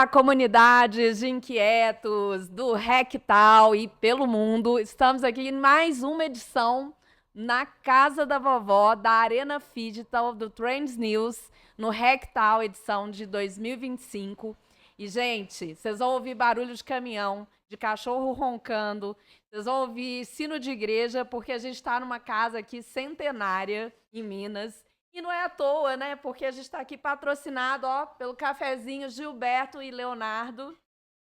Olá, comunidades de inquietos do Rectal e pelo mundo. Estamos aqui em mais uma edição na Casa da Vovó, da Arena Digital, do Trends News, no Rectal, edição de 2025. E, gente, vocês vão ouvir barulho de caminhão, de cachorro roncando, vocês vão ouvir sino de igreja, porque a gente está numa casa aqui centenária em Minas. E não é à toa, né? Porque a gente está aqui patrocinado, ó, pelo cafezinho Gilberto e Leonardo,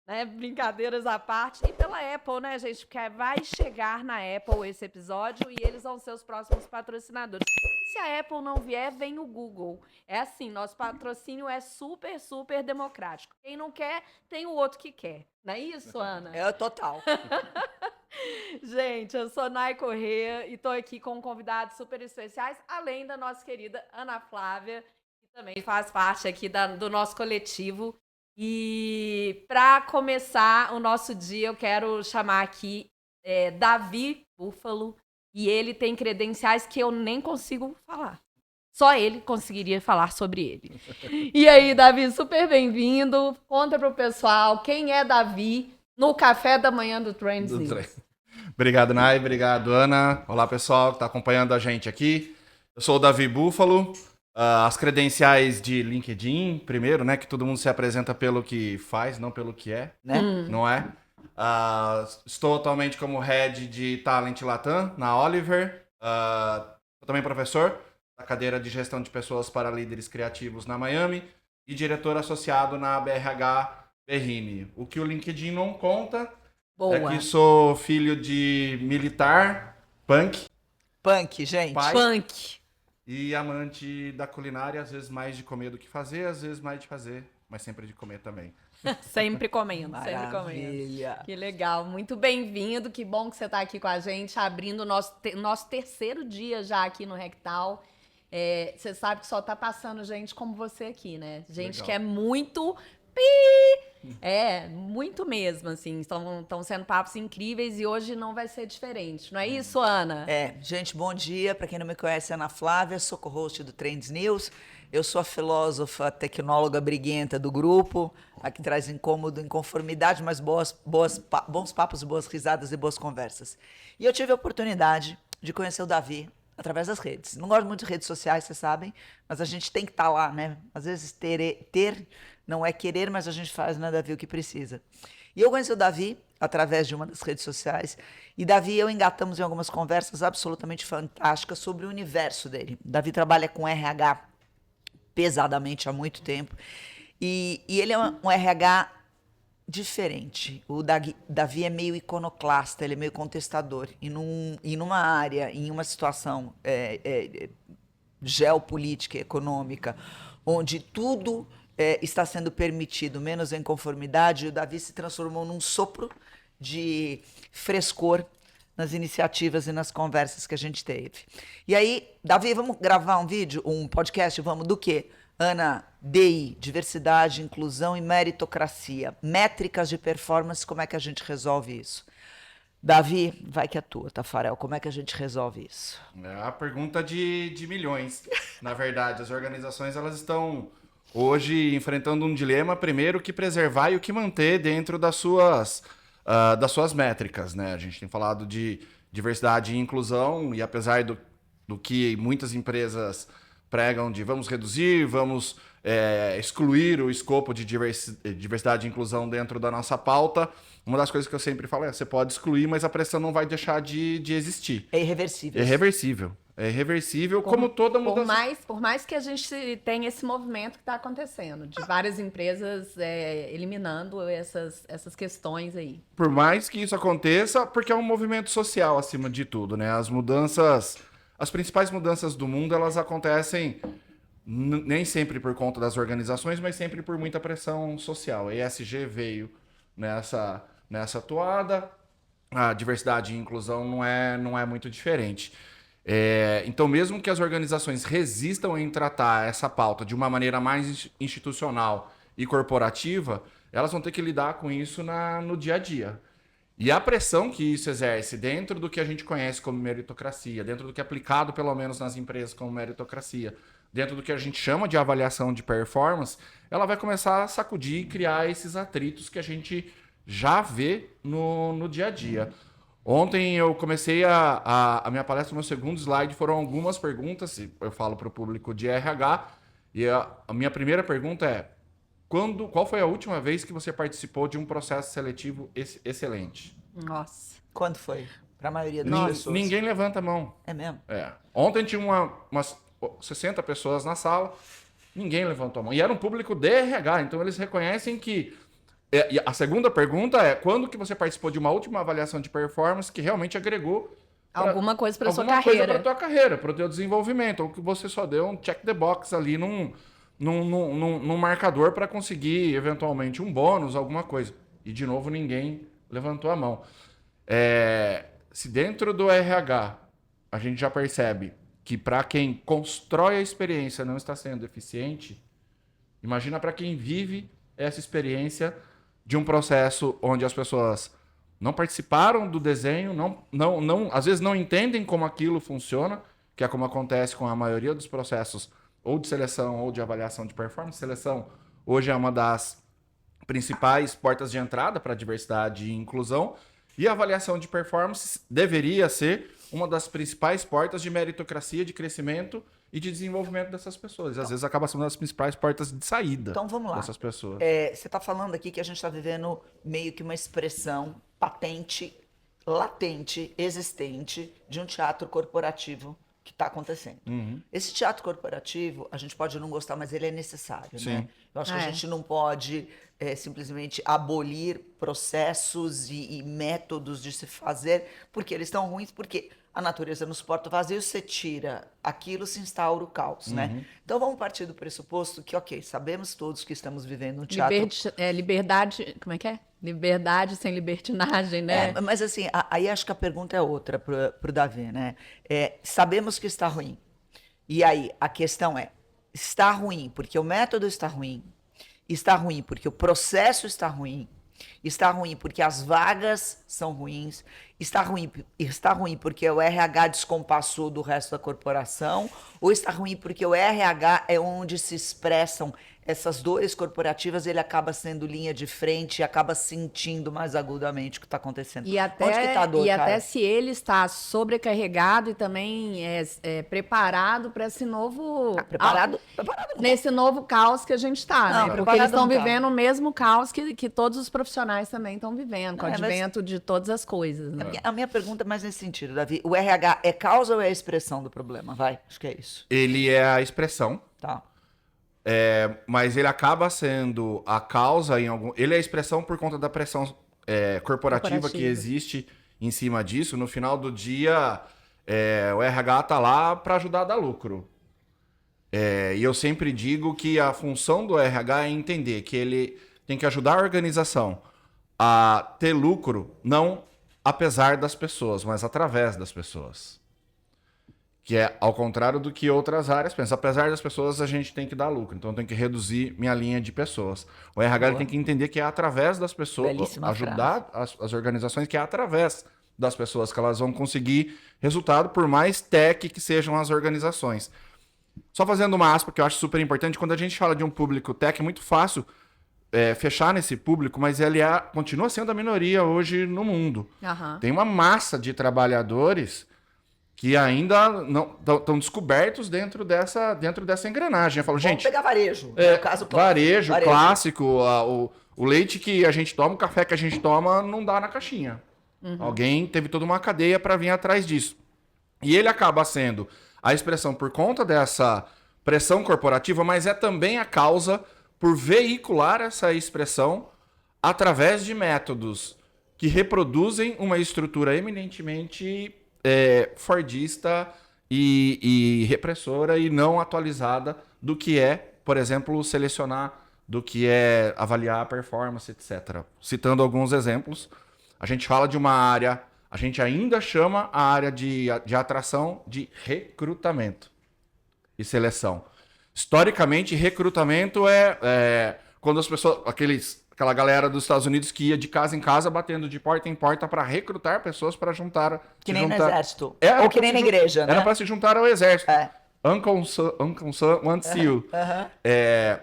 né? Brincadeiras à parte. E pela Apple, né, gente? Porque vai chegar na Apple esse episódio e eles vão ser os próximos patrocinadores. Se a Apple não vier, vem o Google. É assim, nosso patrocínio é super, super democrático. Quem não quer, tem o outro que quer. Não é isso, Ana? É total. Gente, eu sou Nay Corrêa e estou aqui com convidados super especiais, além da nossa querida Ana Flávia, que também faz parte aqui do nosso coletivo. E para começar o nosso dia, eu quero chamar aqui Davi Búfalo, e ele tem credenciais que eu nem consigo falar. Só ele conseguiria falar sobre ele. E aí, Davi, super bem-vindo. Conta para o pessoal quem é Davi no café da manhã do Trends News. Obrigado, Nay. Obrigado, Ana. Olá, pessoal que está acompanhando a gente aqui. Eu sou o Davi Búfalo. As credenciais de LinkedIn, primeiro, né? Que todo mundo se apresenta pelo que faz, não pelo que é, Né? não é? Estou atualmente como Head de Talent Latam, na Oliver. Sou também professor da cadeira de Gestão de Pessoas para Líderes Criativos na Miami e diretor associado na BRH Berrini. O que o LinkedIn não conta... Boa. É que sou filho de militar, punk, Gente. pai Punk. e amante da culinária, às vezes mais de comer do que fazer, às vezes mais de fazer, mas sempre de comer também. Sempre comendo, sempre comendo. Maravilha. Que legal, muito bem-vindo, que bom que você está aqui com a gente, abrindo o nosso terceiro dia já aqui no Rectal. Você sabe que só tá passando gente como você aqui, né? Gente Legal. que é muito... muito mesmo, assim. Estão sendo papos incríveis e hoje não vai ser diferente. Não é isso, Ana? Gente, bom dia. Para quem não me conhece, Ana Flávia, sou co-host do Trends News. Eu sou a filósofa, tecnóloga briguenta do grupo, a que traz incômodo, inconformidade, mas bons papos, boas risadas e boas conversas. E eu tive a oportunidade de conhecer o Davi através das redes. Não gosto muito de redes sociais, vocês sabem, mas a gente tem que estar lá, né? Às vezes ter não é querer, mas a gente faz, né, Davi, o que precisa. E eu conheci o Davi através de uma das redes sociais, e Davi e eu engatamos em algumas conversas absolutamente fantásticas sobre o universo dele. Davi trabalha com RH pesadamente há muito tempo, e ele é um RH diferente. O Davi é meio iconoclasta, ele é meio contestador, e numa área, em uma situação geopolítica e econômica, onde tudo está sendo permitido, menos a inconformidade, o Davi se transformou num sopro de frescor nas iniciativas e nas conversas que a gente teve. E aí, Davi, vamos gravar um vídeo, um podcast, vamos, do quê? Ana, DI, diversidade, inclusão e meritocracia. Métricas de performance, como é que a gente resolve isso? Davi, vai que é tua, Tafarel, como é que a gente resolve isso? É a pergunta de milhões. Na verdade, as organizações elas estão hoje enfrentando um dilema, primeiro, que preservar e o que manter dentro das suas métricas, né? A gente tem falado de diversidade e inclusão, e apesar do que muitas empresas pregam de vamos reduzir, vamos excluir o escopo de diversidade e inclusão dentro da nossa pauta, uma das coisas que eu sempre falo você pode excluir, mas a pressão não vai deixar de existir. É irreversível. É irreversível. É irreversível, como toda mudança. Por mais que a gente tenha esse movimento que está acontecendo, de várias empresas eliminando essas questões aí. Por mais que isso aconteça, porque é um movimento social acima de tudo, né? As principais mudanças do mundo, elas acontecem nem sempre por conta das organizações, mas sempre por muita pressão social. A ESG veio nessa toada, a diversidade e inclusão não é muito diferente. Então, mesmo que as organizações resistam em tratar essa pauta de uma maneira mais institucional e corporativa, elas vão ter que lidar com isso no dia a dia. E a pressão que isso exerce dentro do que a gente conhece como meritocracia, dentro do que é aplicado, pelo menos, nas empresas como meritocracia, dentro do que a gente chama de avaliação de performance, ela vai começar a sacudir e criar esses atritos que a gente já vê no dia a dia. Ontem eu comecei a minha palestra, no meu segundo slide foram algumas perguntas, eu falo para o público de RH, e a minha primeira pergunta é: qual foi a última vez que você participou de um processo seletivo excelente? Nossa. Quando foi? Para a maioria das pessoas. Ninguém levanta a mão. É mesmo? Ontem tinha umas 60 pessoas na sala, ninguém levantou a mão. E era um público de RH, então eles reconhecem que... E a segunda pergunta é: quando que você participou de uma última avaliação de performance que realmente agregou Alguma coisa para sua alguma coisa carreira. para tua carreira, para o teu desenvolvimento, ou que você só deu um check the box ali num marcador para conseguir, eventualmente, um bônus, alguma coisa. E, de novo, ninguém levantou a mão. Se dentro do RH a gente já percebe que para quem constrói a experiência não está sendo eficiente, imagina para quem vive essa experiência de um processo onde as pessoas não participaram do desenho, às vezes não entendem como aquilo funciona, que é como acontece com a maioria dos processos ou de seleção ou de avaliação de performance. Seleção hoje é uma das principais portas de entrada para a diversidade e inclusão, e a avaliação de performance deveria ser uma das principais portas de meritocracia, de crescimento e de desenvolvimento dessas pessoas. Às vezes acaba sendo uma das principais portas de saída Então vamos lá. dessas pessoas. Você está falando aqui que a gente está vivendo meio que uma expressão patente, latente, existente de um teatro corporativo que está acontecendo. Esse teatro corporativo, a gente pode não gostar, mas ele é necessário, Sim. né? Eu acho que a gente não pode simplesmente abolir processos e métodos de se fazer porque eles estão ruins, porque a natureza nos porta vazio, você tira aquilo, se instaura o caos, né? Então vamos partir do pressuposto que, ok, sabemos todos que estamos vivendo um teatro... Liberdade, como é que é? Liberdade sem libertinagem, né? Mas assim, aí acho que a pergunta é outra pro Davi, né? Sabemos que está ruim. E aí, a questão é, está ruim porque o método está ruim porque o processo está ruim porque as vagas são ruins, está ruim porque o RH descompassou do resto da corporação, ou está ruim porque o RH é onde se expressam essas dores corporativas, ele acaba sendo linha de frente e acaba sentindo mais agudamente o que está acontecendo. E até, Onde que tá a dor, cara? até se ele está sobrecarregado e também preparado para esse novo... Preparado Nesse novo caos que a gente está, Não, né? Porque preparado eles estão não tá. vivendo o mesmo caos que todos os profissionais também estão vivendo, com o Mas- advento de todas as coisas, né? A minha pergunta é mais nesse sentido, Davi. O RH é causa ou é a expressão do problema? Vai, acho que é isso. Ele é a expressão, Tá. mas ele acaba sendo a causa em algum... Ele é a expressão por conta da pressão corporativa que existe em cima disso. No final do dia, o RH tá lá para ajudar a dar lucro. E eu sempre digo que a função do RH é entender que ele tem que ajudar a organização a ter lucro, não apesar das pessoas, mas através das pessoas. Que é ao contrário do que outras áreas pensam. Apesar das pessoas, a gente tem que dar lucro. Então, eu tenho que reduzir minha linha de pessoas. O RH ele tem que entender que é através das pessoas, Belíssima ajudar as organizações, que é através das pessoas que elas vão conseguir resultado, por mais tech que sejam as organizações. Só fazendo uma aspa que eu acho super importante, quando a gente fala de um público tech, é muito fácil fechar nesse público, mas ele continua sendo a minoria hoje no mundo. Aham. Tem uma massa de trabalhadores que ainda não estão descobertos dentro dessa engrenagem. Eu falo, Vamos gente, pegar varejo. No caso, varejo clássico, o leite que a gente toma, o café que a gente toma, não dá na caixinha. Alguém teve toda uma cadeia para vir atrás disso. E ele acaba sendo a expressão por conta dessa pressão corporativa, mas é também a causa por veicular essa expressão através de métodos que reproduzem uma estrutura eminentemente fordista e repressora e não atualizada do que é, por exemplo, selecionar, do que é avaliar a performance, etc. Citando alguns exemplos, a gente fala de uma área, a gente ainda chama a área de atração de recrutamento e seleção. Historicamente, recrutamento é quando as pessoas, aquela galera dos Estados Unidos que ia de casa em casa batendo de porta em porta para recrutar pessoas para juntar. que nem no exército. Era Ou que pra nem se na igreja, né? Era para se juntar ao exército. Uncle Sam wants you.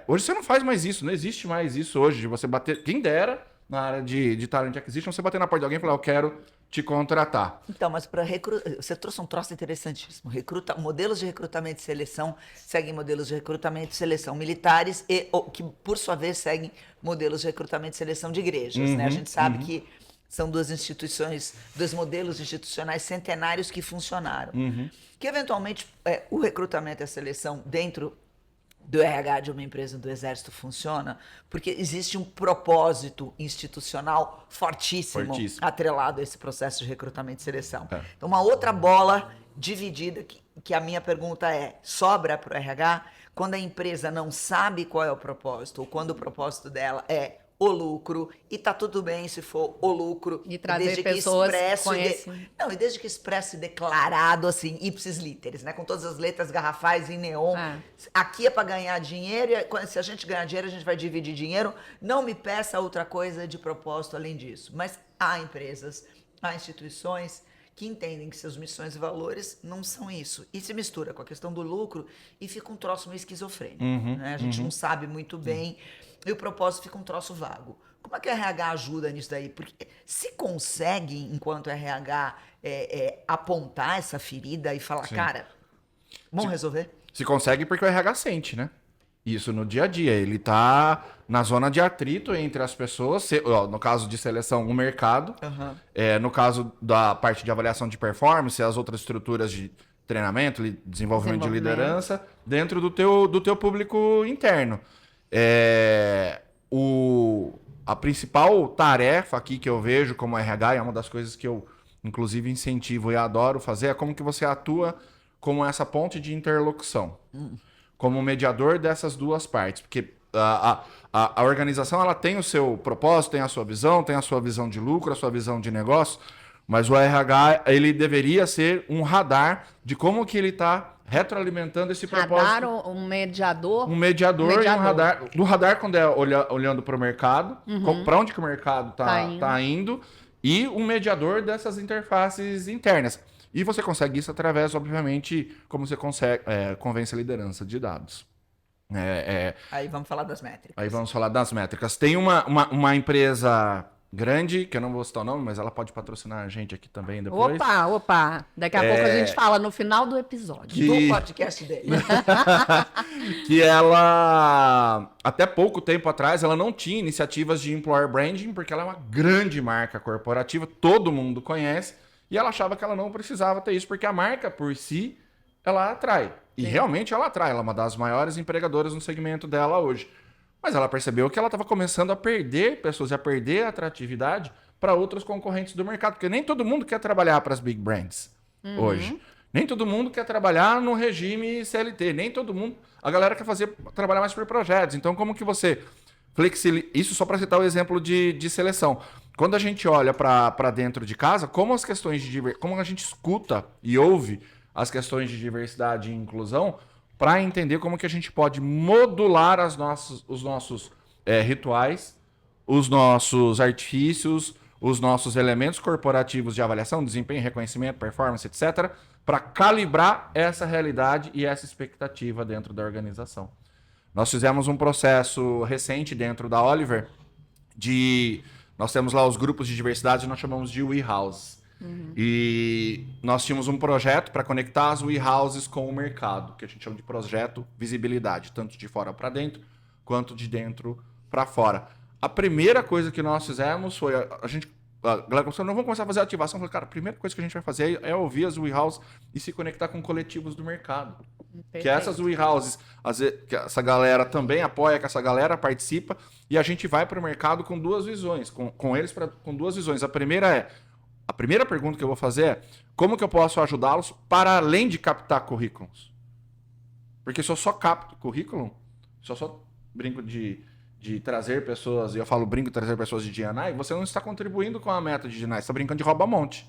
Hoje você não faz mais isso, não existe mais isso hoje, de você bater, quem dera, na área de talent acquisition, você bater na porta de alguém e falar, eu quero te contratar. Então, mas para você trouxe um troço interessantíssimo. Modelos de recrutamento e seleção seguem modelos de recrutamento e seleção militares que, por sua vez, seguem modelos de recrutamento e seleção de igrejas, né? A gente sabe que são duas modelos institucionais centenários que funcionaram. Que, eventualmente, o recrutamento e a seleção dentro do RH de uma empresa do Exército funciona porque existe um propósito institucional fortíssimo. Atrelado a esse processo de recrutamento e seleção. Então, uma outra bola dividida que a minha pergunta sobra para o RH quando a empresa não sabe qual é o propósito ou quando o propósito dela é o lucro, e tá tudo bem se for o lucro, e trazer pessoas e desde que expresso e declarado assim, ipsis literis, né, com todas as letras garrafais em neon. Aqui é para ganhar dinheiro, e se a gente ganhar dinheiro, a gente vai dividir dinheiro. Não me peça outra coisa de propósito além disso. Mas há empresas, há instituições que entendem que seus missões e valores não são isso. E se mistura com a questão do lucro e fica um troço meio esquizofrênico. Né? A gente não sabe muito bem e o propósito fica um troço vago. Como é que a RH ajuda nisso daí? Porque se consegue, enquanto RH, apontar essa ferida e falar, cara, vamos resolver? Se consegue porque o RH sente, né? Isso no dia a dia. Ele tá na zona de atrito entre as pessoas, no caso de seleção, o mercado, no caso da parte de avaliação de performance, as outras estruturas de treinamento, desenvolvimento de liderança, dentro do teu público interno. A principal tarefa aqui que eu vejo como RH, é uma das coisas que eu, inclusive, incentivo e adoro fazer, é como que você atua como essa ponte de interlocução. Como mediador dessas duas partes. Porque a organização ela tem o seu propósito, tem a sua visão de lucro, a sua visão de negócio, mas o RH ele deveria ser um radar de como que ele está retroalimentando esse propósito. Radar, um mediador? Um mediador. E um radar. Do radar, quando é olhando para o mercado, para onde que o mercado está indo, e um mediador dessas interfaces internas. E você consegue isso através, obviamente, como você convence a liderança de dados. Aí vamos falar das métricas. Tem uma empresa grande, que eu não vou citar o nome, mas ela pode patrocinar a gente aqui também depois. Opa! Daqui a pouco a gente fala no final do episódio. Do podcast dele. Que ela, até pouco tempo atrás, ela não tinha iniciativas de employer branding, porque ela é uma grande marca corporativa, todo mundo conhece, e ela achava que ela não precisava ter isso, porque a marca por si, ela atrai. E realmente ela atrai, ela é uma das maiores empregadoras no segmento dela hoje. Mas ela percebeu que ela estava começando a perder pessoas, a perder a atratividade para outros concorrentes do mercado. Porque nem todo mundo quer trabalhar para as big brands hoje. Nem todo mundo quer trabalhar no regime CLT. Nem todo mundo... A galera quer trabalhar mais por projetos. Então, como que você flexibiliza... Isso só para citar o exemplo de seleção. Quando a gente olha para dentro de casa, como as questões como a gente escuta e ouve as questões de diversidade e inclusão... para entender como que a gente pode modular os nossos rituais, os nossos artifícios, os nossos elementos corporativos de avaliação, desempenho, reconhecimento, performance, etc., para calibrar essa realidade e essa expectativa dentro da organização. Nós fizemos um processo recente dentro da Oliver, nós temos lá os grupos de diversidade, nós chamamos de WeHouse. E nós tínhamos um projeto para conectar as WeHouses com o mercado, que a gente chama de projeto visibilidade, tanto de fora para dentro, quanto de dentro para fora. A primeira coisa que nós fizemos foi, a galera pensou, não vamos começar a fazer ativação. Eu falei, cara, a primeira coisa que a gente vai fazer é ouvir as WeHouses e se conectar com coletivos do mercado. Perfeito. Que essas WeHouses, que essa galera também apoia, que essa galera participa, e a gente vai para o mercado com duas visões, com eles com duas visões. A primeira pergunta que eu vou fazer é como que eu posso ajudá-los para além de captar currículos? Porque se eu só capto currículo, se eu só brinco de trazer pessoas, e eu falo brinco de trazer pessoas de D&I, você não está contribuindo com a meta de D&I, você está brincando de rouba-monte.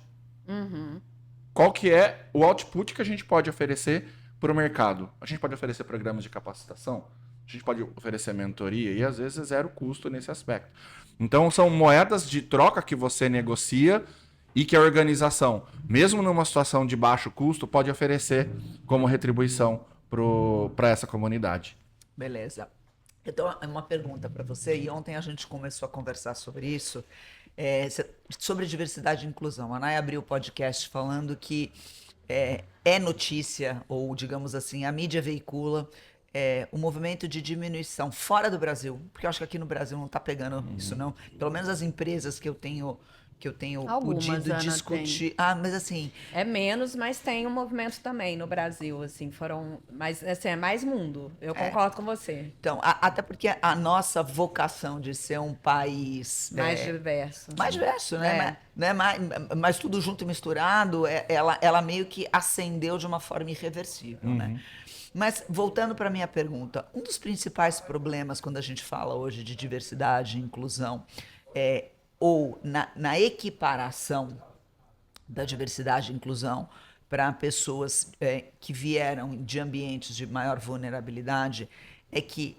Qual que é o output que a gente pode oferecer para o mercado? A gente pode oferecer programas de capacitação, a gente pode oferecer mentoria, e às vezes é zero custo nesse aspecto. Então são moedas de troca que você negocia e que a organização, mesmo numa situação de baixo custo, pode oferecer como retribuição para essa comunidade. Beleza. Então, uma pergunta para você, e ontem a gente começou a conversar sobre isso, sobre diversidade e inclusão. A Nay abriu o podcast falando que é notícia, ou digamos assim, a mídia veicula o movimento de diminuição fora do Brasil, porque eu acho que aqui no Brasil não está pegando isso, não. Pelo menos as empresas que eu tenho Algumas, podido Ana, discutir. tem. Mas assim, É menos, mas tem um movimento também no Brasil, assim, mas assim, é mais mundo. Eu concordo com você. então, até porque a nossa vocação de ser um país Mais diverso. mais diverso, né? Mas tudo junto e misturado, ela meio que ascendeu de uma forma irreversível, né? Mas, voltando para a minha pergunta, um dos principais problemas quando a gente fala hoje de diversidade e inclusão ou na equiparação da diversidade e inclusão para pessoas que vieram de ambientes de maior vulnerabilidade, é que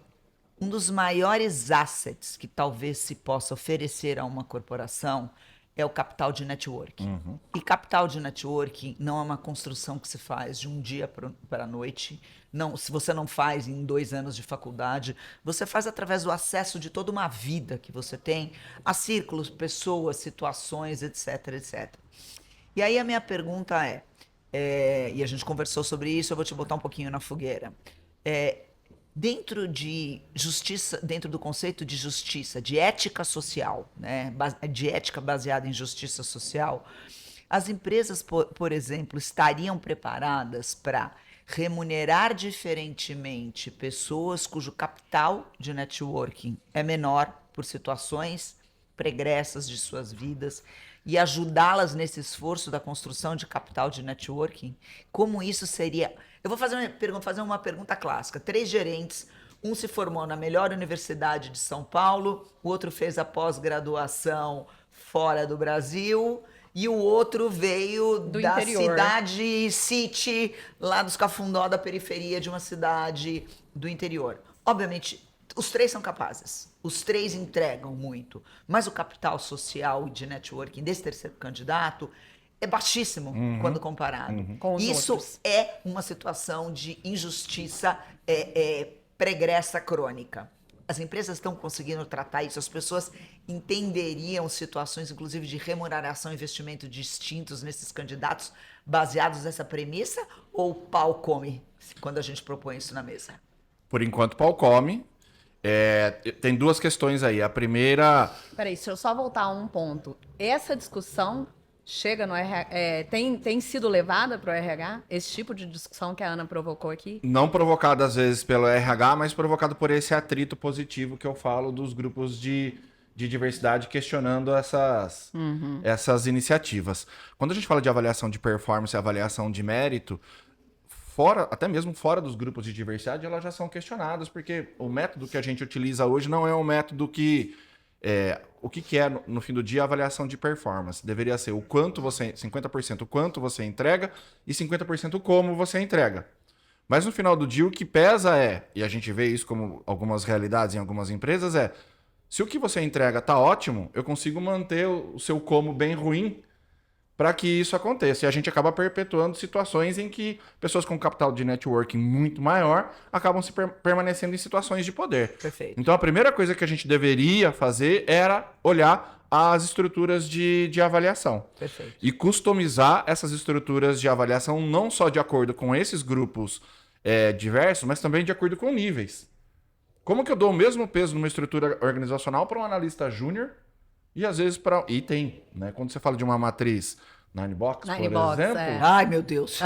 um dos maiores assets que talvez se possa oferecer a uma corporação é o capital de networking. E capital de networking não é uma construção que se faz de um dia para a noite. Não, se você não faz em 2 anos de faculdade, você faz através do acesso de toda uma vida que você tem a círculos, pessoas, situações, etc, etc. E aí a minha pergunta e a gente conversou sobre isso, eu vou te botar um pouquinho na fogueira. Dentro de justiça, dentro do conceito de justiça, de ética social, né, de ética baseada em justiça social, as empresas, por exemplo, estariam preparadas para remunerar diferentemente pessoas cujo capital de networking é menor por situações pregressas de suas vidas e ajudá-las nesse esforço da construção de capital de networking? Como isso seria... Eu vou fazer uma pergunta clássica. 3 gerentes, um se formou na melhor universidade de São Paulo, o outro fez a pós-graduação fora do Brasil e o outro veio da cidade City, lá dos Cafundó, da periferia de uma cidade do interior. Obviamente, os 3 são capazes, os 3 entregam muito, mas o capital social e de networking desse terceiro candidato é baixíssimo quando comparado. Com os Isso outros. é uma situação de injustiça pregressa crônica. As empresas estão conseguindo tratar isso, as pessoas entenderiam situações, inclusive, de remuneração e investimento distintos nesses candidatos, baseados nessa premissa, ou o pau come quando a gente propõe isso na mesa? Por enquanto, pau come. Tem 2 questões aí. A primeira... Peraí, deixa eu só voltar a um ponto. Essa discussão chega no RH, tem sido levada para o RH? Esse tipo de discussão que a Ana provocou aqui? Não provocado, às vezes, pelo RH, mas provocado por esse atrito positivo que eu falo dos grupos de diversidade questionando essas iniciativas. Quando a gente fala de avaliação de performance e avaliação de mérito, até mesmo fora dos grupos de diversidade, elas já são questionadas, porque o método que a gente utiliza hoje não é um método que... o que é, no fim do dia, a avaliação de performance? Deveria ser 50% o quanto você entrega e 50% o como você entrega. Mas no final do dia, o que pesa e a gente vê isso como algumas realidades em algumas empresas, se o que você entrega está ótimo, eu consigo manter o seu como bem ruim para que isso aconteça. E a gente acaba perpetuando situações em que pessoas com capital de networking muito maior acabam se permanecendo em situações de poder. Perfeito. Então, a primeira coisa que a gente deveria fazer era olhar as estruturas de avaliação. Perfeito. E customizar essas estruturas de avaliação não só de acordo com esses grupos diversos, mas também de acordo com níveis. Como que eu dou o mesmo peso numa estrutura organizacional para um analista júnior e às vezes E tem, né? Quando você fala de uma matriz Ninebox, por exemplo... Ai, meu Deus.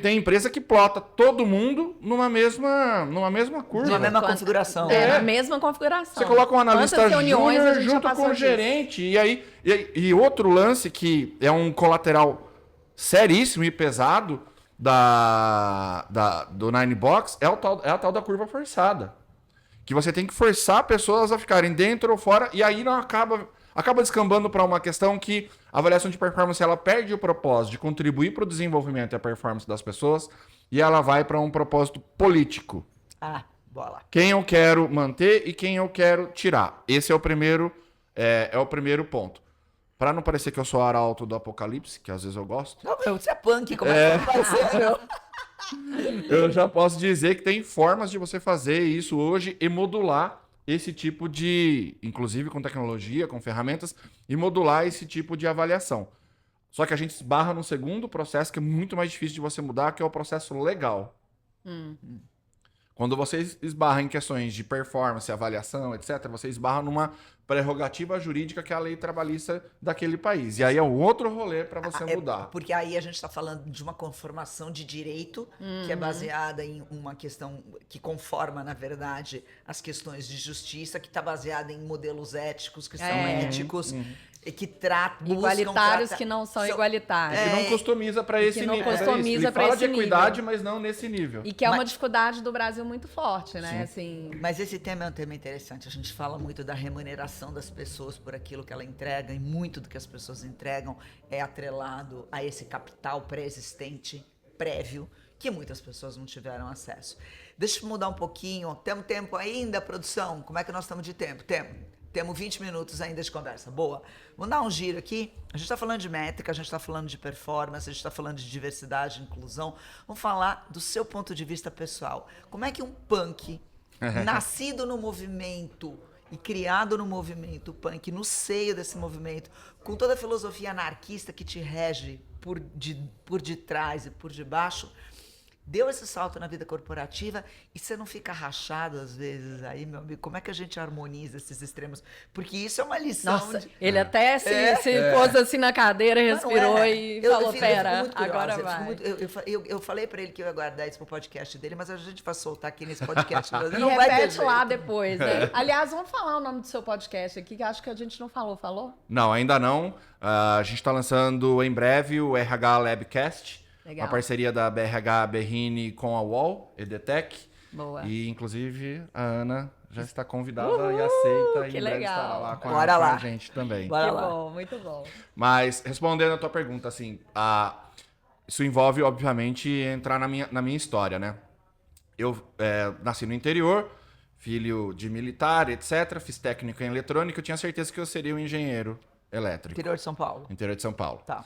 Tem empresa que plota todo mundo numa mesma curva. Na mesma configuração. Na mesma configuração. Você coloca um analista júnior junto com o disso. gerente. E outro lance que é um colateral seríssimo e pesado do Ninebox é a tal da curva forçada. Que você tem que forçar pessoas a ficarem dentro ou fora, e aí não acaba descambando para uma questão que a avaliação de performance ela perde o propósito de contribuir para o desenvolvimento e a performance das pessoas, e ela vai para um propósito político. Bola. Quem eu quero manter e quem eu quero tirar. Esse é o primeiro ponto. Para não parecer que eu sou arauto do apocalipse, que às vezes eu gosto. Não, meu, você é punk, como é que vai ser, meu? Eu já posso dizer que tem formas de você fazer isso hoje e modular esse tipo de, inclusive com tecnologia, com ferramentas, e modular esse tipo de avaliação. Só que a gente esbarra num segundo processo que é muito mais difícil de você mudar, que é o processo legal. Quando você esbarra em questões de performance, avaliação, etc., você esbarra numa prerrogativa jurídica que é a lei trabalhista daquele país. E aí é um outro rolê para você mudar. Porque aí a gente está falando de uma conformação de direito que é baseada em uma questão que conforma, na verdade, as questões de justiça, que está baseada em modelos éticos, que são éticos, e que tratam... Igualitários que não são igualitários. Que não customiza para esse nível. Ele fala de equidade, mas não nesse nível. E que é uma dificuldade do Brasil muito forte, né? Assim... Mas esse tema é um tema interessante. A gente fala muito da remuneração das pessoas por aquilo que ela entrega, e muito do que as pessoas entregam é atrelado a esse capital pré-existente, prévio, que muitas pessoas não tiveram acesso. Deixa eu mudar um pouquinho. Temos tempo ainda, produção? Como é que nós estamos de tempo? Temos 20 minutos ainda de conversa. Boa. Vamos dar um giro aqui. A gente está falando de métrica, a gente está falando de performance, a gente está falando de diversidade e inclusão. Vamos falar do seu ponto de vista pessoal. Como é que um punk, nascido no movimento e criado no movimento punk, no seio desse movimento, com toda a filosofia anarquista que te rege por detrás e por debaixo, deu esse salto na vida corporativa e você não fica rachado às vezes aí, meu amigo? Como é que a gente harmoniza esses extremos? Porque isso é uma lição. Nossa, ele até se pôs assim na cadeira, respirou e falou, pera, agora vai. Eu falei pra ele que eu ia guardar isso pro podcast dele, mas a gente vai soltar aqui nesse podcast. E não repete lá depois, né? Aliás, vamos falar o nome do seu podcast aqui, que acho que a gente não falou. Falou? Não, ainda não. A gente está lançando em breve o RH Labcast. Legal. Uma parceria da BRH Berrini com a UOL, EDTech. Boa. E, inclusive, a Ana já está convidada e aceita. Que e legal. estará lá com Bora lá. a gente também. Bora Que lá. bom, muito bom. Mas, respondendo a tua pergunta, assim, isso envolve, obviamente, entrar na minha história, né? Eu nasci no interior, filho de militar, etc. Fiz técnico em eletrônica. Eu tinha certeza que eu seria um engenheiro elétrico. Interior de São Paulo. Interior de São Paulo. Tá.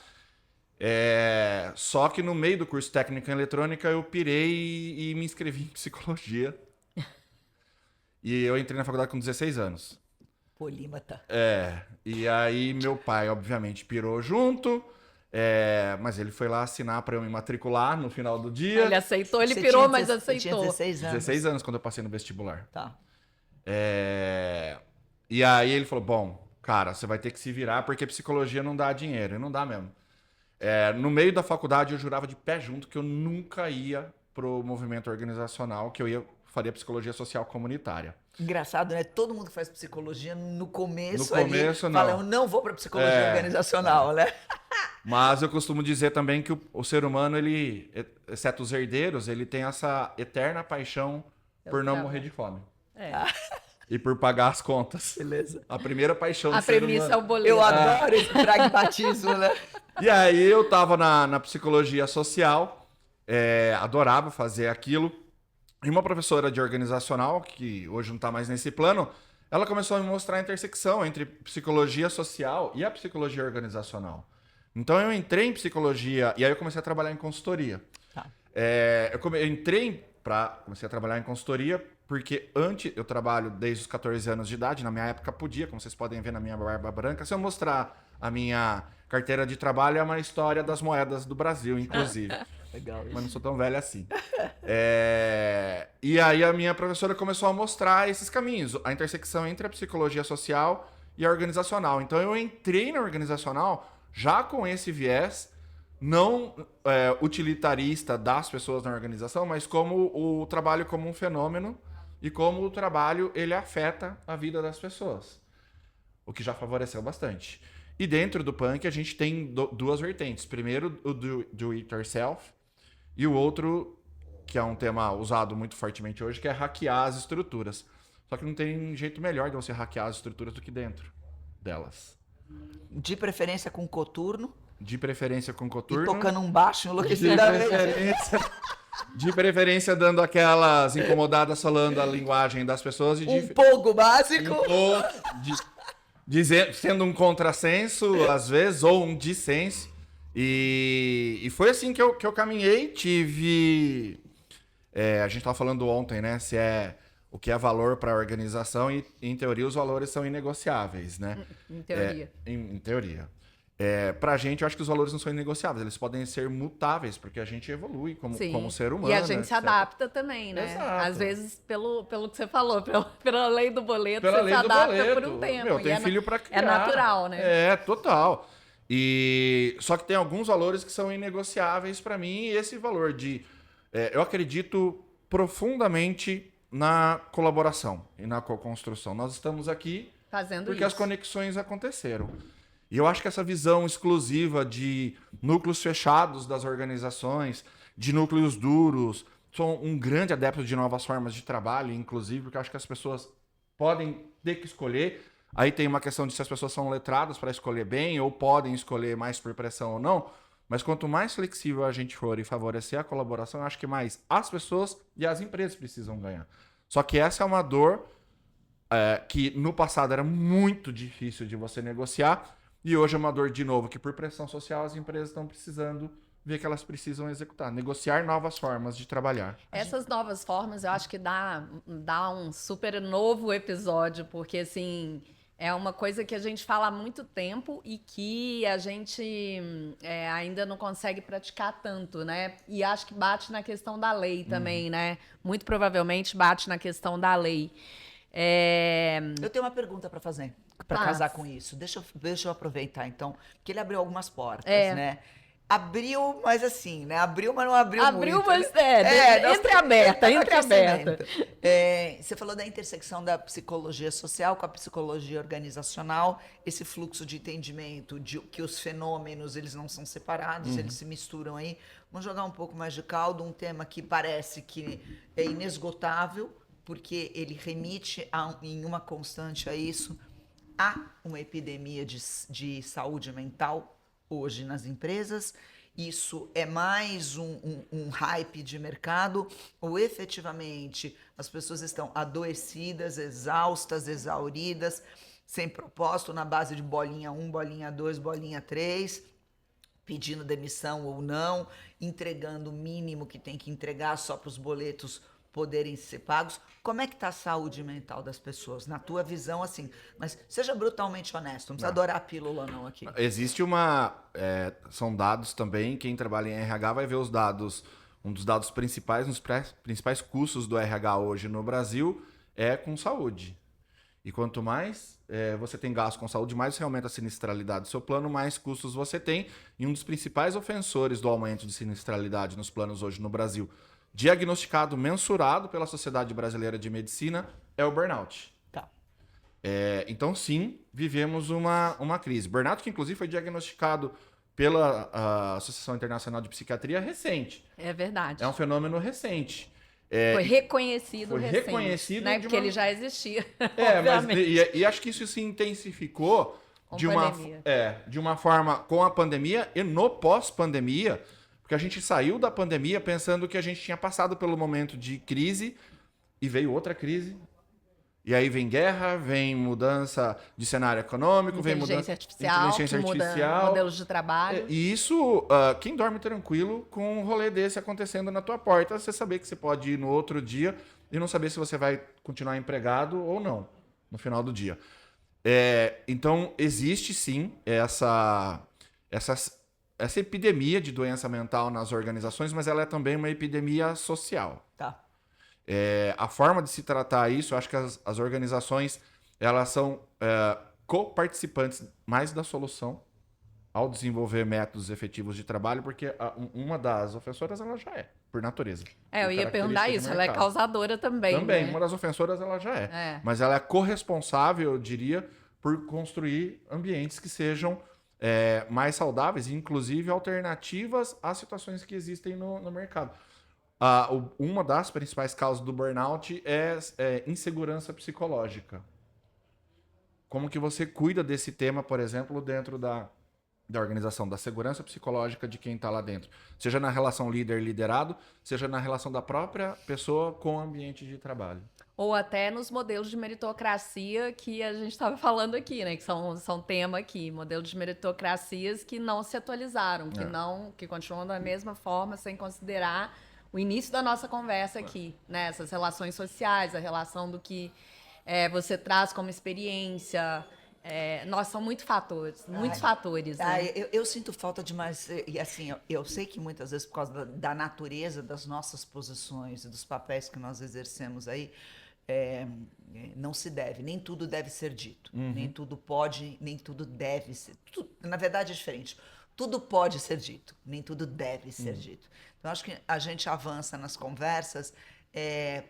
Só que no meio do curso técnico em eletrônica eu pirei e me inscrevi em psicologia. E eu entrei na faculdade com 16 anos. Polímata. E aí meu pai, obviamente, pirou junto. Mas ele foi lá assinar para eu me matricular no final do dia. Ele aceitou, ele Você pirou, tinha mas Você aceitou. tinha 16 anos. 16 anos quando eu passei no vestibular. Tá. E aí ele falou, bom, cara, você vai ter que se virar porque psicologia não dá dinheiro. E não dá mesmo. No meio da faculdade eu jurava de pé junto que eu nunca ia pro movimento organizacional, que eu faria psicologia social comunitária. Engraçado, né? Todo mundo que faz psicologia no começo não. fala, eu não vou pra psicologia organizacional, né? Mas eu costumo dizer também que o ser humano, ele, exceto os herdeiros, ele tem essa eterna paixão por não morrer de fome. E por pagar as contas. Beleza. A primeira paixão do A ser premissa humano. é o boleto. Eu adoro esse pragmatismo, né? E aí eu tava na psicologia social, adorava fazer aquilo. E uma professora de organizacional, que hoje não tá mais nesse plano, ela começou a me mostrar a intersecção entre psicologia social e a psicologia organizacional. Então eu entrei em psicologia e aí eu comecei a trabalhar em consultoria. Tá. Comecei a trabalhar em consultoria porque eu trabalho desde os 14 anos de idade, na minha época podia, como vocês podem ver na minha barba branca. Se eu mostrar a minha carteira de trabalho, é uma história das moedas do Brasil, inclusive. Legal isso. Mas não sou tão velho assim. E aí a minha professora começou a mostrar esses caminhos, a intersecção entre a psicologia social e a organizacional. Então eu entrei na organizacional já com esse viés, não utilitarista das pessoas na organização, mas como o trabalho como um fenômeno e como o trabalho ele afeta a vida das pessoas. O que já favoreceu bastante. E dentro do punk a gente tem duas vertentes. Primeiro o do it yourself e o outro, que é um tema usado muito fortemente hoje, que é hackear as estruturas. Só que não tem jeito melhor de você hackear as estruturas do que dentro delas. De preferência com coturno. De preferência com E coturno. tocando um baixo enlouquecidamente. De preferência dando aquelas incomodadas falando a linguagem das pessoas. Um pouco básico. Sendo um contrassenso, às vezes, ou um dissenso. E foi assim que eu caminhei, tive... a gente estava falando ontem, né? Se é o que é valor para a organização e, em teoria, os valores são inegociáveis, né? Em teoria. Em teoria. Pra gente, eu acho que os valores não são inegociáveis, eles podem ser mutáveis, porque a gente evolui como ser humano. E a gente se etc. adapta também, né? Exato. Às vezes, pelo que você falou, pela lei do boleto, Pela você lei se do adapta boleto. por um tempo. Meu, tem E filho pra criar. É natural, né? É, total. E só que tem alguns valores que são inegociáveis pra mim, e esse valor de... eu acredito profundamente na colaboração e na co-construção. Nós estamos aqui Fazendo porque isso. as conexões aconteceram. E eu acho que essa visão exclusiva de núcleos fechados das organizações, de núcleos duros, sou um grande adepto de novas formas de trabalho, inclusive, porque eu acho que as pessoas podem ter que escolher. Aí tem uma questão de se as pessoas são letradas para escolher bem ou podem escolher mais por pressão ou não. Mas quanto mais flexível a gente for e favorecer a colaboração, eu acho que mais as pessoas e as empresas precisam ganhar. Só que essa é uma dor que no passado era muito difícil de você negociar e hoje é uma dor, de novo, que por pressão social as empresas estão precisando ver que elas precisam executar, negociar novas formas de trabalhar. Essas novas formas, eu acho que dá um super novo episódio, porque, assim, é uma coisa que a gente fala há muito tempo e que a gente ainda não consegue praticar tanto, né? E acho que bate na questão da lei também, né? Muito provavelmente bate na questão da lei. Eu tenho uma pergunta para fazer, para Faz. casar com isso. Deixa eu aproveitar, então, porque ele abriu algumas portas, É. né? Abriu, mas assim, né? Abriu, mas não abriu Abriu, muito. mas nós entreaberta, temos entreaberta. aquecimento. Você falou da intersecção da psicologia social com a psicologia organizacional, esse fluxo de entendimento de que os fenômenos, eles não são separados, eles se misturam aí. Vamos jogar um pouco mais de caldo, um tema que parece que é inesgotável, porque ele remite em uma constante a isso. Há uma epidemia de saúde mental hoje nas empresas. Isso é mais um hype de mercado ou efetivamente as pessoas estão adoecidas, exaustas, exauridas, sem propósito, na base de bolinha 1, bolinha 2, bolinha 3, pedindo demissão ou não, entregando o mínimo que tem que entregar só para os boletos poderem ser pagos. Como é que está a saúde mental das pessoas? Na tua visão, assim, mas seja brutalmente honesto, não precisa adorar a pílula não aqui. Existe são dados também, quem trabalha em RH vai ver os dados, um dos dados principais, principais custos do RH hoje no Brasil é com saúde. E quanto mais você tem gasto com saúde, mais você aumenta a sinistralidade do seu plano, mais custos você tem. E um dos principais ofensores do aumento de sinistralidade nos planos hoje no Brasil, diagnosticado, mensurado pela Sociedade Brasileira de Medicina, é o burnout. Tá. Então, sim, vivemos uma crise. Burnout que, inclusive, foi diagnosticado pela Associação Internacional de Psiquiatria recente. É verdade. É um fenômeno recente. Foi reconhecido foi recente, reconhecido né? de Porque uma- ele já existia. Mas obviamente. e acho que isso se intensificou Com de pandemia. de uma forma com a pandemia e no pós-pandemia, porque a gente saiu da pandemia pensando que a gente tinha passado pelo momento de crise e veio outra crise. E aí vem guerra, vem mudança de cenário econômico, vem mudança Inteligência artificial, muda modelos de trabalho. E isso, quem dorme tranquilo com um rolê desse acontecendo na tua porta, você saber que você pode ir no outro dia e não saber se você vai continuar empregado ou não no final do dia. Então, existe sim essa epidemia de doença mental nas organizações, mas ela é também uma epidemia social. Tá. A forma de se tratar isso, eu acho que as organizações elas são co-participantes mais da solução ao desenvolver métodos efetivos de trabalho, porque uma das ofensoras ela já é, por natureza. Eu ia perguntar isso, ela é causadora também. Também, né? uma das ofensoras ela já é. Mas ela é corresponsável, eu diria, por construir ambientes que sejam mais saudáveis, inclusive alternativas às situações que existem no mercado. Uma das principais causas do burnout é insegurança psicológica. Como que você cuida desse tema, por exemplo, dentro da organização, da segurança psicológica de quem está lá dentro? Seja na relação líder-liderado, seja na relação da própria pessoa com o ambiente de trabalho. Ou até nos modelos de meritocracia que a gente estava falando aqui, né? Que são tema aqui, modelos de meritocracias que não se atualizaram, que continuam da mesma forma, sem considerar o início da nossa conversa aqui, né? Essas relações sociais, a relação do que você traz como experiência. São muitos fatores, né? Eu sinto falta de mais. E assim, eu sei que muitas vezes, por causa da natureza das nossas posições e dos papéis que nós exercemos aí, não se deve, nem tudo deve ser dito, nem tudo pode, nem tudo deve ser. Na verdade, é diferente. Tudo pode ser dito, nem tudo deve ser dito. Então, acho que a gente avança nas conversas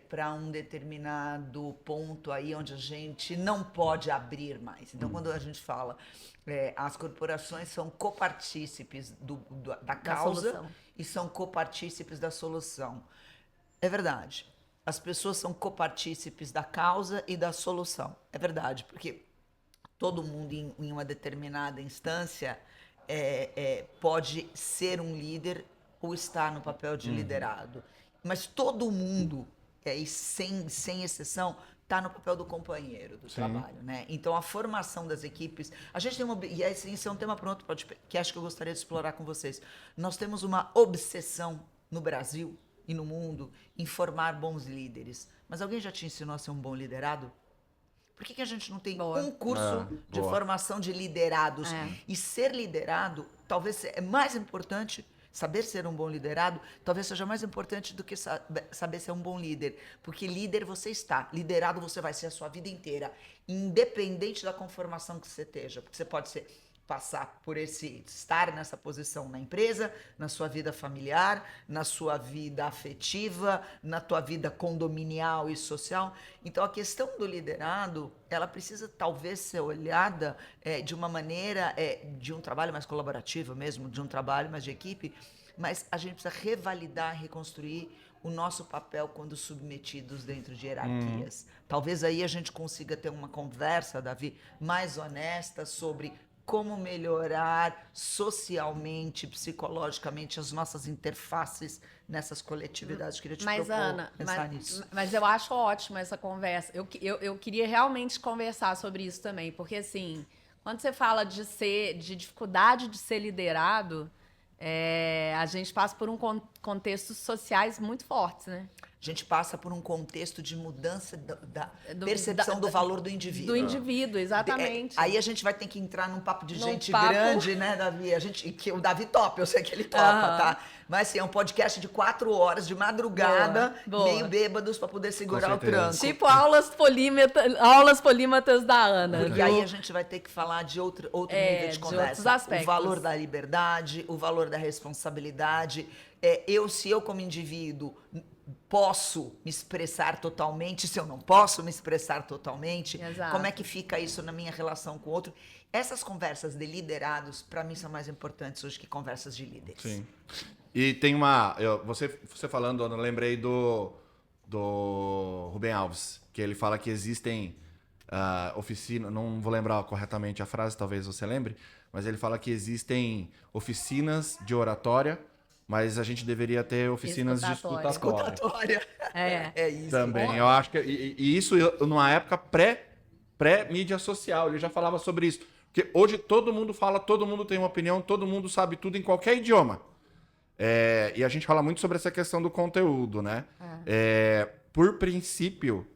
para um determinado ponto aí onde a gente não pode abrir mais. Então, quando a gente fala, as corporações são copartícipes da causa e são copartícipes da solução. É verdade. As pessoas são copartícipes da causa e da solução. É verdade, porque todo mundo em uma determinada instância pode ser um líder ou estar no papel de liderado. Mas todo mundo, e sem exceção, está no papel do companheiro do trabalho, né? Então, a formação das equipes... A gente tem e isso é um tema pronto, que acho que eu gostaria de explorar com vocês. Nós temos uma obsessão no Brasil e no mundo em formar bons líderes. Mas alguém já te ensinou a ser um bom liderado? Por que a gente não tem um curso de formação de liderados? E ser liderado, talvez é mais importante, saber ser um bom liderado, talvez seja mais importante do que saber ser um bom líder. Porque líder você está, liderado você vai ser a sua vida inteira, independente da conformação que você esteja. Porque você pode passar por estar nessa posição na empresa, na sua vida familiar, na sua vida afetiva, na tua vida condominial e social. Então, a questão do liderado, ela precisa talvez ser olhada de uma maneira de um trabalho mais colaborativo mesmo, de um trabalho mais de equipe, mas a gente precisa revalidar, reconstruir o nosso papel quando submetidos dentro de hierarquias. Talvez aí a gente consiga ter uma conversa, Davi, mais honesta sobre como melhorar socialmente, psicologicamente as nossas interfaces nessas coletividades. Queria te propor Ana, pensar nisso. Mas eu acho ótima essa conversa. Eu queria realmente conversar sobre isso também, porque assim, quando você fala de dificuldade de ser liderado, a gente passa por contextos sociais muito fortes, né? A gente passa por um contexto de mudança da percepção do valor do indivíduo. Do indivíduo, exatamente. Aí a gente vai ter que entrar num papo de gente grande, né, Davi? O Davi topa, eu sei que ele topa, tá? Mas assim, é um podcast de 4 horas, de madrugada, meio bêbados, para poder segurar o tranco. Tipo aulas polímatas da Ana. Porque aí a gente vai ter que falar de outro nível de conversa. Outros aspectos. O valor da liberdade, o valor da responsabilidade. Se eu como indivíduo posso me expressar totalmente, se eu não posso me expressar totalmente, como é que fica isso na minha relação com o outro? Essas conversas de liderados, para mim, são mais importantes hoje que conversas de líderes. Sim. E tem você falando, eu lembrei do Rubem Alves, que ele fala que existem oficinas, não vou lembrar corretamente a frase, talvez você lembre, mas ele fala que existem oficinas de oratória, mas a gente deveria ter oficinas de escutatória. É isso. Também, eu acho que... E isso numa época pré-mídia social, ele já falava sobre isso. Porque hoje todo mundo fala, todo mundo tem uma opinião, todo mundo sabe tudo em qualquer idioma. E a gente fala muito sobre essa questão do conteúdo, né? Por princípio,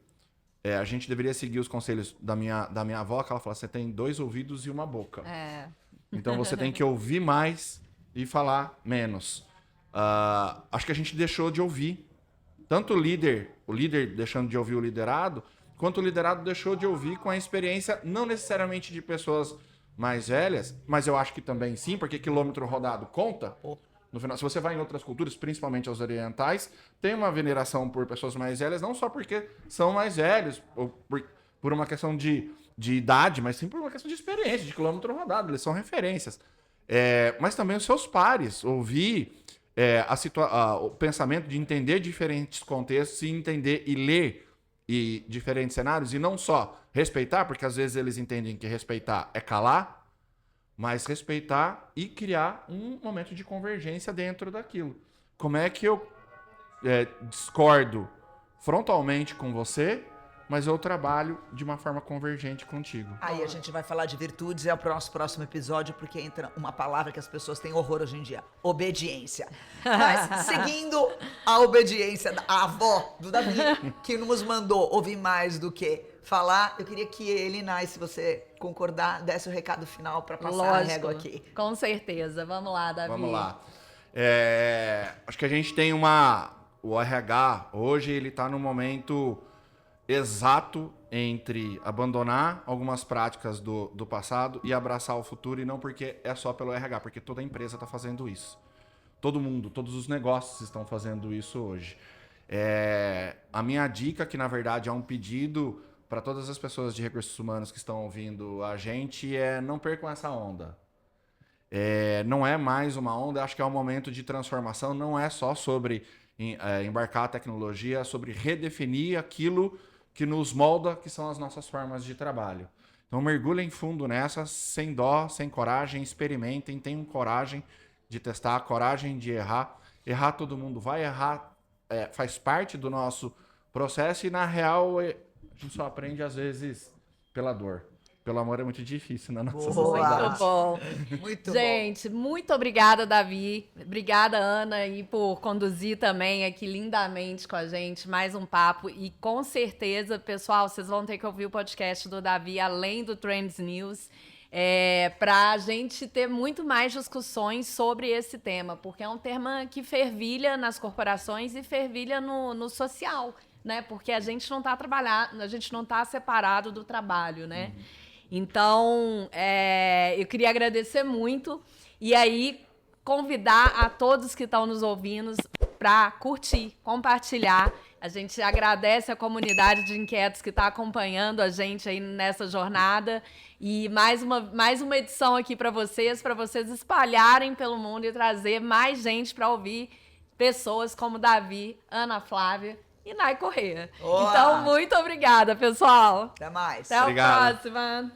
a gente deveria seguir os conselhos da minha avó, que ela fala, você tem 2 ouvidos e uma boca. Então você tem que ouvir mais e falar menos. Acho que a gente deixou de ouvir. Tanto o líder deixando de ouvir o liderado, quanto o liderado deixou de ouvir com a experiência, não necessariamente de pessoas mais velhas, mas eu acho que também sim, porque quilômetro rodado conta. No final, se você vai em outras culturas, principalmente as orientais, tem uma veneração por pessoas mais velhas, não só porque são mais velhos, ou por uma questão de idade, mas sim por uma questão de experiência, de quilômetro rodado, eles são referências. Mas também os seus pares, ouvir o pensamento de entender diferentes contextos e entender e ler diferentes cenários, e não só respeitar, porque às vezes eles entendem que respeitar é calar, mas respeitar e criar um momento de convergência dentro daquilo. Como é que eu discordo frontalmente com você, mas eu trabalho de uma forma convergente contigo. Aí a gente vai falar de virtudes, é o nosso próximo episódio, porque entra uma palavra que as pessoas têm horror hoje em dia: obediência. Mas, seguindo a obediência da avó do Davi, que nos mandou ouvir mais do que falar, eu queria que ele, Nai, se você concordar, desse o recado final para passar a régua aqui. Com certeza. Vamos lá, Davi. Vamos lá. Acho que a gente tem o RH, hoje, ele está no momento exato entre abandonar algumas práticas do passado e abraçar o futuro, e não porque é só pelo RH, porque toda empresa está fazendo isso. Todo mundo, todos os negócios estão fazendo isso hoje. A minha dica, que na verdade é um pedido para todas as pessoas de recursos humanos que estão ouvindo a gente, não percam essa onda. Não é mais uma onda, acho que é um momento de transformação, não é só sobre embarcar a tecnologia, é sobre redefinir aquilo que nos molda, que são as nossas formas de trabalho. Então mergulhem fundo nessa, sem dó, sem coragem, experimentem, tenham coragem de testar, coragem de errar. Errar todo mundo vai errar, faz parte do nosso processo, e na real a gente só aprende às vezes pela dor. Pelo amor é muito difícil na nossa sociedade. Muito bom. Muito Gente, muito obrigada, Davi. Obrigada, Ana, e por conduzir também aqui lindamente com a gente mais um papo. E com certeza, pessoal, vocês vão ter que ouvir o podcast do Davi, além do Trends News, para a gente ter muito mais discussões sobre esse tema, porque é um tema que fervilha nas corporações e fervilha no social, né? Porque a gente não está trabalhando, a gente não está separado do trabalho, né? Então, eu queria agradecer muito e aí convidar a todos que estão nos ouvindo para curtir, compartilhar. A gente agradece a comunidade de inquietos que está acompanhando a gente aí nessa jornada, e mais uma edição aqui para vocês espalharem pelo mundo e trazer mais gente para ouvir pessoas como Davi, Ana Flávia e Nai Corrêa. Boa! Então, muito obrigada, pessoal. Até mais. Até a Obrigado. próxima.